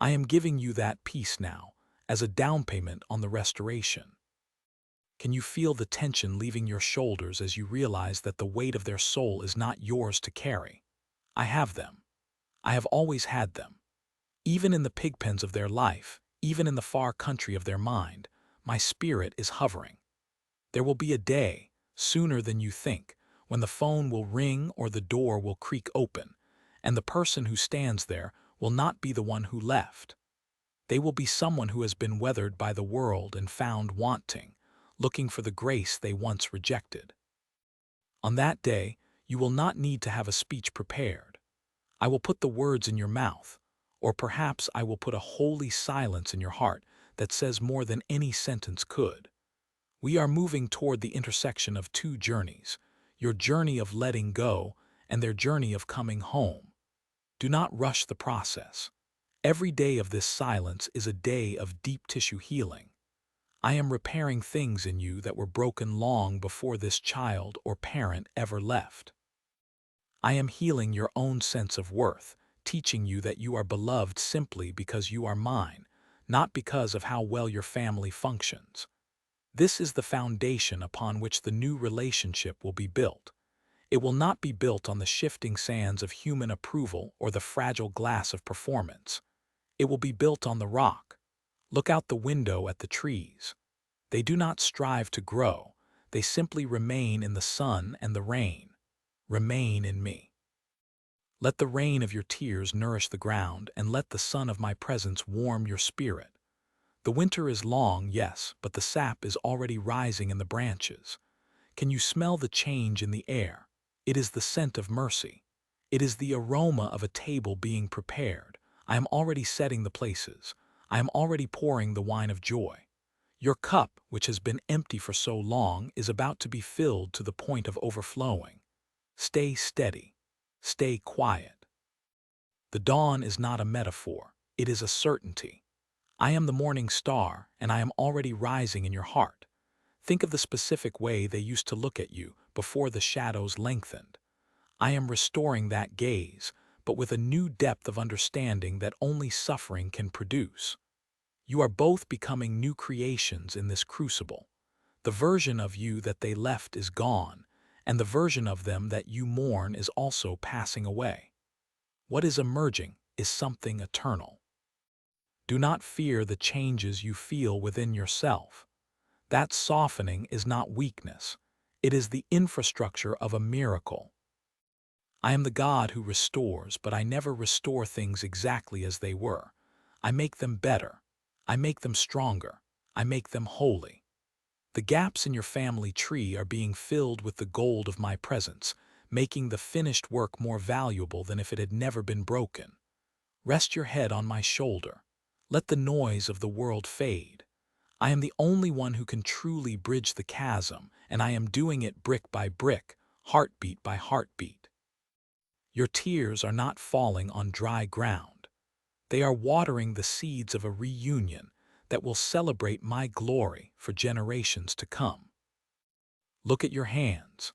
I am giving you that peace now, as a down payment on the restoration. Can you feel the tension leaving your shoulders as you realize that the weight of their soul is not yours to carry? I have them. I have always had them. Even in the pigpens of their life, even in the far country of their mind, my spirit is hovering. There will be a day, sooner than you think, when the phone will ring or the door will creak open, and the person who stands there will not be the one who left. They will be someone who has been weathered by the world and found wanting, looking for the grace they once rejected. On that day, you will not need to have a speech prepared. I will put the words in your mouth, or perhaps I will put a holy silence in your heart that says more than any sentence could. We are moving toward the intersection of two journeys, your journey of letting go and their journey of coming home. Do not rush the process. Every day of this silence is a day of deep tissue healing. I am repairing things in you that were broken long before this child or parent ever left. I am healing your own sense of worth, teaching you that you are beloved simply because you are mine, not because of how well your family functions. This is the foundation upon which the new relationship will be built. It will not be built on the shifting sands of human approval or the fragile glass of performance. It will be built on the rock. Look out the window at the trees. They do not strive to grow. They simply remain in the sun and the rain. Remain in me. Let the rain of your tears nourish the ground, and let the sun of my presence warm your spirit. The winter is long, yes, but the sap is already rising in the branches. Can you smell the change in the air? It is the scent of mercy. It is the aroma of a table being prepared. I am already setting the places. I am already pouring the wine of joy. Your cup, which has been empty for so long, is about to be filled to the point of overflowing. Stay steady. Stay quiet. The dawn is not a metaphor. It is a certainty. I am the morning star, and I am already rising in your heart. Think of the specific way they used to look at you before the shadows lengthened. I am restoring that gaze, but with a new depth of understanding that only suffering can produce. You are both becoming new creations in this crucible. The version of you that they left is gone, and the version of them that you mourn is also passing away. What is emerging is something eternal. Do not fear the changes you feel within yourself. That softening is not weakness. It is the infrastructure of a miracle. I am the God who restores, but I never restore things exactly as they were. I make them better. I make them stronger. I make them holy. The gaps in your family tree are being filled with the gold of my presence, making the finished work more valuable than if it had never been broken. Rest your head on my shoulder. Let the noise of the world fade. I am the only one who can truly bridge the chasm, and I am doing it brick by brick, heartbeat by heartbeat. Your tears are not falling on dry ground. They are watering the seeds of a reunion that will celebrate my glory for generations to come. Look at your hands.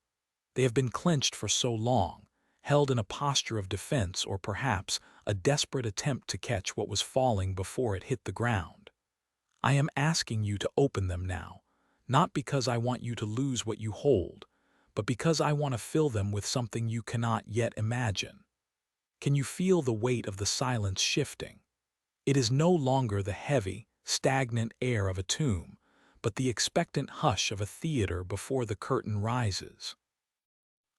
They have been clenched for so long, held in a posture of defense or perhaps a desperate attempt to catch what was falling before it hit the ground. I am asking you to open them now, not because I want you to lose what you hold, but because I want to fill them with something you cannot yet imagine. Can you feel the weight of the silence shifting? It is no longer the heavy, stagnant air of a tomb, but the expectant hush of a theater before the curtain rises.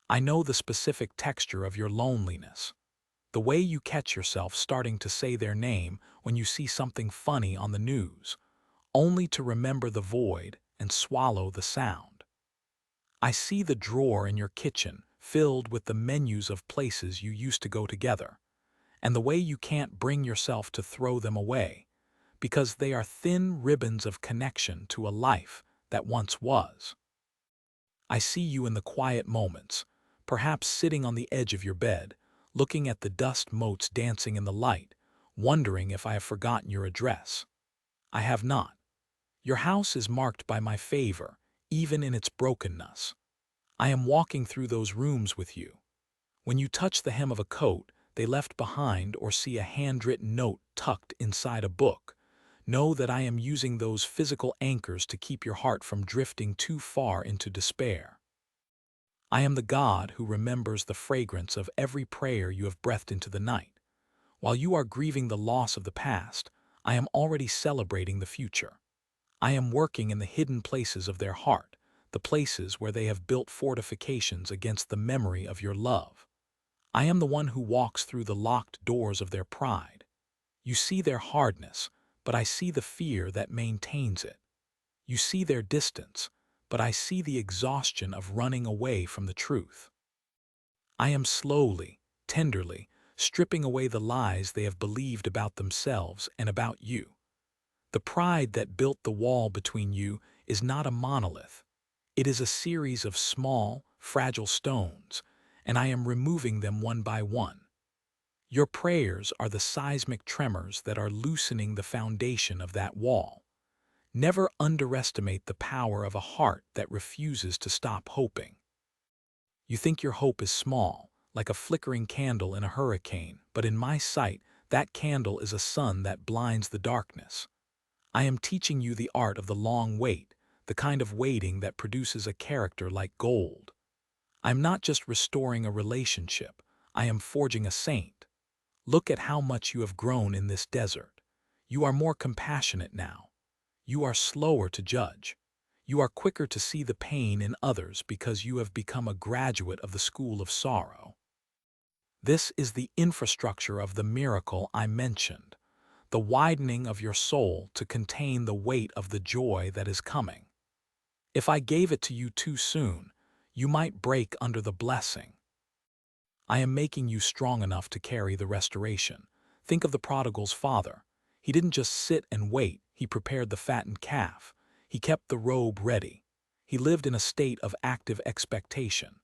I know the specific texture of your loneliness, the way you catch yourself starting to say their name when you see something funny on the news, only to remember the void and swallow the sound. I see the drawer in your kitchen filled with the menus of places you used to go together, and the way you can't bring yourself to throw them away, because they are thin ribbons of connection to a life that once was. I see you in the quiet moments, perhaps sitting on the edge of your bed, looking at the dust motes dancing in the light, wondering if I have forgotten your address. I have not. Your house is marked by my favor, even in its brokenness. I am walking through those rooms with you. When you touch the hem of a coat they left behind or see a handwritten note tucked inside a book, know that I am using those physical anchors to keep your heart from drifting too far into despair. I am the God who remembers the fragrance of every prayer you have breathed into the night. While you are grieving the loss of the past, I am already celebrating the future. I am working in the hidden places of their heart, the places where they have built fortifications against the memory of your love. I am the one who walks through the locked doors of their pride. You see their hardness, but I see the fear that maintains it. You see their distance, but I see the exhaustion of running away from the truth. I am slowly, tenderly, stripping away the lies they have believed about themselves and about you. The pride that built the wall between you is not a monolith. It is a series of small, fragile stones, and I am removing them one by one. Your prayers are the seismic tremors that are loosening the foundation of that wall. Never underestimate the power of a heart that refuses to stop hoping. You think your hope is small, like a flickering candle in a hurricane, but in my sight, that candle is a sun that blinds the darkness. I am teaching you the art of the long wait, the kind of waiting that produces a character like gold. I'm not just restoring a relationship, I am forging a saint. Look at how much you have grown in this desert. You are more compassionate now. You are slower to judge. You are quicker to see the pain in others because you have become a graduate of the school of sorrow. This is the infrastructure of the miracle I mentioned, the widening of your soul to contain the weight of the joy that is coming. If I gave it to you too soon, you might break under the blessing. I am making you strong enough to carry the restoration. Think of the prodigal's father. He didn't just sit and wait, he prepared the fattened calf. He kept the robe ready. He lived in a state of active expectation.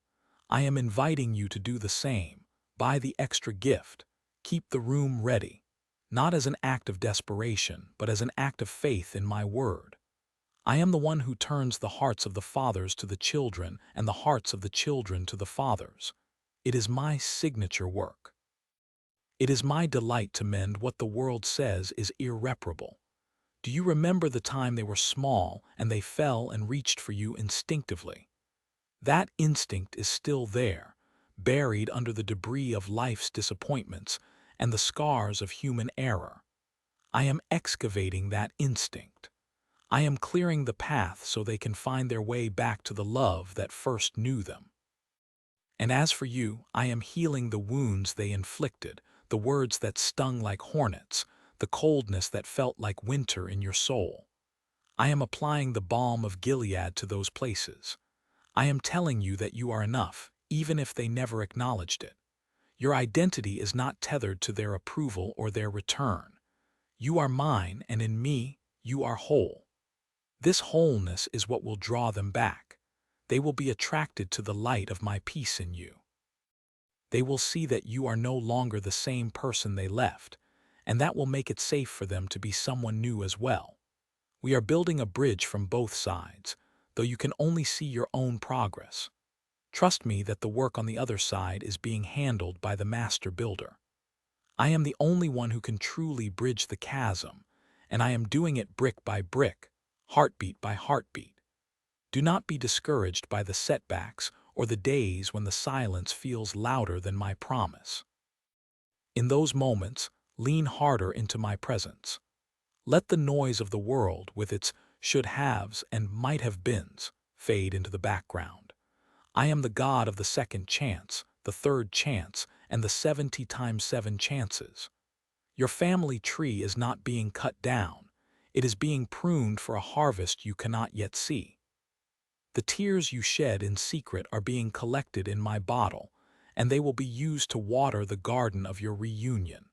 I am inviting you to do the same. Buy the extra gift. Keep the room ready. Not as an act of desperation, but as an act of faith in my word. I am the one who turns the hearts of the fathers to the children and the hearts of the children to the fathers. It is my signature work. It is my delight to mend what the world says is irreparable. Do you remember the time they were small and they fell and reached for you instinctively? That instinct is still there, buried under the debris of life's disappointments and the scars of human error. I am excavating that instinct. I am clearing the path so they can find their way back to the love that first knew them. And as for you, I am healing the wounds they inflicted, the words that stung like hornets, the coldness that felt like winter in your soul. I am applying the balm of Gilead to those places. I am telling you that you are enough, even if they never acknowledged it. Your identity is not tethered to their approval or their return. You are mine, and in me, you are whole. This wholeness is what will draw them back. They will be attracted to the light of my peace in you. They will see that you are no longer the same person they left, and that will make it safe for them to be someone new as well. We are building a bridge from both sides, though you can only see your own progress. Trust me that the work on the other side is being handled by the master builder. I am the only one who can truly bridge the chasm, and I am doing it brick by brick, heartbeat by heartbeat. Do not be discouraged by the setbacks or the days when the silence feels louder than my promise. In those moments, lean harder into my presence. Let the noise of the world, with its should haves, and might have beens fade into the background. I am the God of the second chance, the third chance, and the 70 times 7 chances. Your family tree is not being cut down. It is being pruned for a harvest you cannot yet see. The tears you shed in secret are being collected in my bottle, and they will be used to water the garden of your reunion.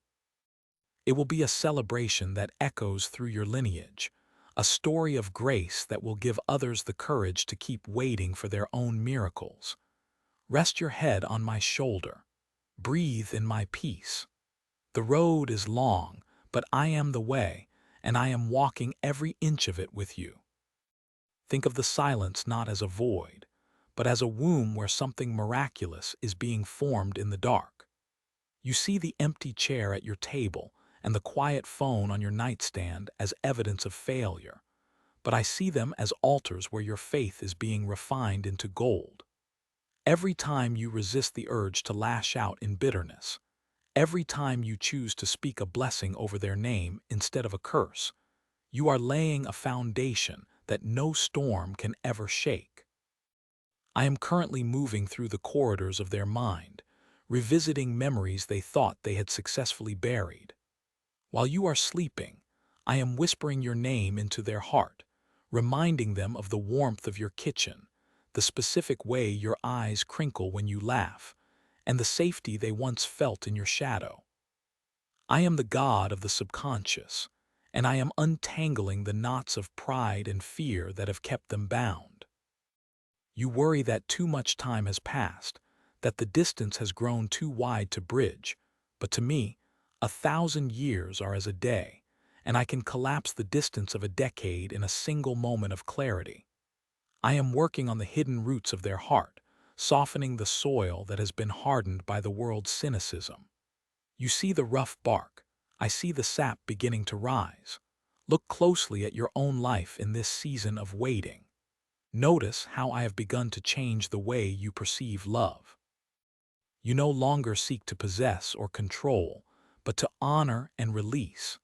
It will be a celebration that echoes through your lineage, a story of grace that will give others the courage to keep waiting for their own miracles. Rest your head on my shoulder. Breathe in my peace. The road is long, but I am the way, and I am walking every inch of it with you. Think of the silence not as a void, but as a womb where something miraculous is being formed in the dark. You see the empty chair at your table and the quiet phone on your nightstand as evidence of failure, but I see them as altars where your faith is being refined into gold. Every time you resist the urge to lash out in bitterness, every time you choose to speak a blessing over their name instead of a curse, you are laying a foundation that no storm can ever shake. I am currently moving through the corridors of their mind, revisiting memories they thought they had successfully buried. While you are sleeping, I am whispering your name into their heart, reminding them of the warmth of your kitchen, the specific way your eyes crinkle when you laugh, and the safety they once felt in your shadow. I am the God of the subconscious, and I am untangling the knots of pride and fear that have kept them bound. You worry that too much time has passed, that the distance has grown too wide to bridge, but to me, 1,000 years are as a day, and I can collapse the distance of a decade in a single moment of clarity. I am working on the hidden roots of their heart, softening the soil that has been hardened by the world's cynicism. You see the rough bark. I see the sap beginning to rise. Look closely at your own life in this season of waiting. Notice how I have begun to change the way you perceive love. You no longer seek to possess or control, but to honor and release.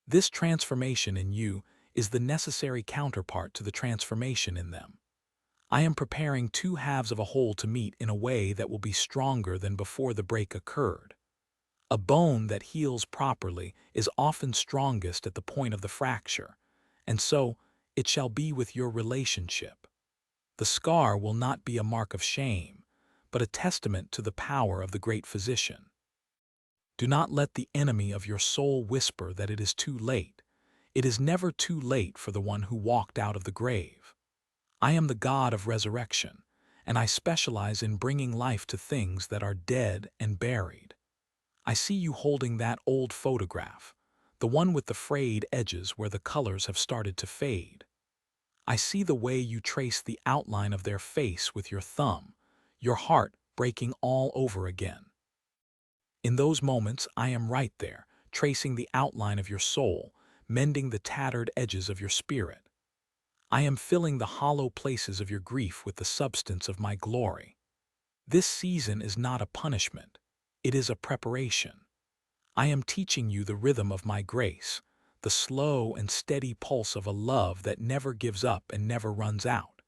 This transformation in you is the necessary counterpart to the transformation in them. I am preparing two halves of a whole to meet in a way that will be stronger than before the break occurred. A bone that heals properly is often strongest at the point of the fracture, and so it shall be with your relationship. The scar will not be a mark of shame, but a testament to the power of the great physician. Do not let the enemy of your soul whisper that it is too late. It is never too late for the one who walked out of the grave. I am the God of resurrection, and I specialize in bringing life to things that are dead and buried. I see you holding that old photograph, the one with the frayed edges where the colors have started to fade. I see the way you trace the outline of their face with your thumb, your heart breaking all over again. In those moments, I am right there, tracing the outline of your soul, mending the tattered edges of your spirit. I am filling the hollow places of your grief with the substance of my glory. This season is not a punishment. It is a preparation. I am teaching you the rhythm of my grace, the slow and steady pulse of a love that never gives up and never runs out.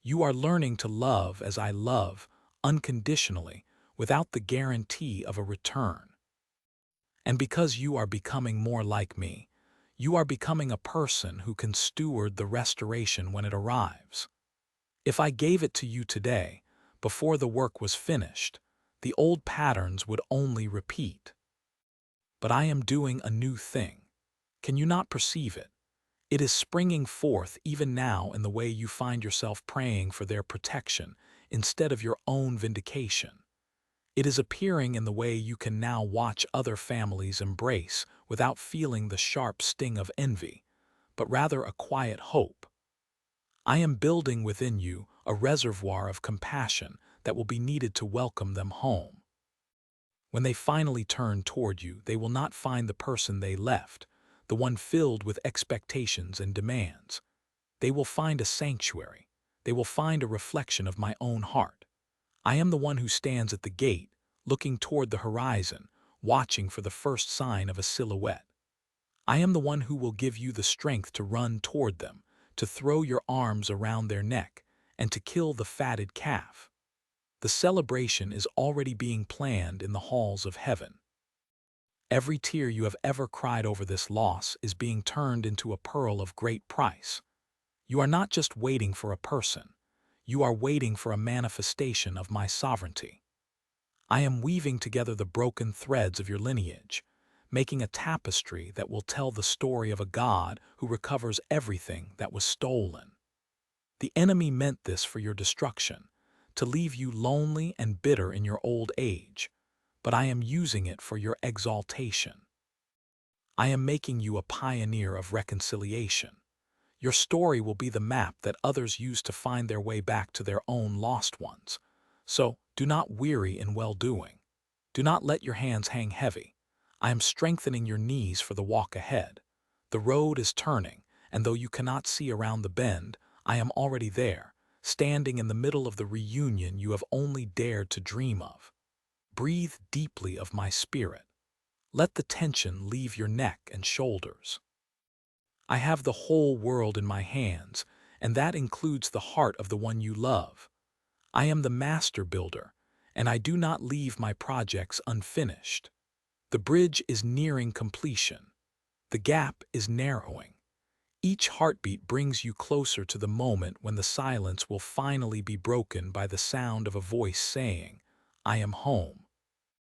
You are learning to love as I love, unconditionally, without the guarantee of a return. And because you are becoming more like me, you are becoming a person who can steward the restoration when it arrives. If I gave it to you today, before the work was finished, the old patterns would only repeat. But I am doing a new thing. Can you not perceive it? It is springing forth even now in the way you find yourself praying for their protection instead of your own vindication. It is appearing in the way you can now watch other families embrace without feeling the sharp sting of envy, but rather a quiet hope. I am building within you a reservoir of compassion that will be needed to welcome them home. When they finally turn toward you, they will not find the person they left, the one filled with expectations and demands. They will find a sanctuary. They will find a reflection of my own heart. I am the one who stands at the gate, looking toward the horizon, watching for the first sign of a silhouette. I am the one who will give you the strength to run toward them, to throw your arms around their neck, and to kill the fatted calf. The celebration is already being planned in the halls of heaven. Every tear you have ever cried over this loss is being turned into a pearl of great price. You are not just waiting for a person. You are waiting for a manifestation of my sovereignty. I am weaving together the broken threads of your lineage, making a tapestry that will tell the story of a God who recovers everything that was stolen. The enemy meant this for your destruction, to leave you lonely and bitter in your old age, but I am using it for your exaltation. I am making you a pioneer of reconciliation. Your story will be the map that others use to find their way back to their own lost ones. So do not weary in well-doing. Do not let your hands hang heavy. I am strengthening your knees for the walk ahead. The road is turning, and though you cannot see around the bend, I am already there, standing in the middle of the reunion you have only dared to dream of. Breathe deeply of my spirit. Let the tension leave your neck and shoulders. I have the whole world in my hands, and that includes the heart of the one you love. I am the master builder, and I do not leave my projects unfinished. The bridge is nearing completion. The gap is narrowing. Each heartbeat brings you closer to the moment when the silence will finally be broken by the sound of a voice saying, "I am home."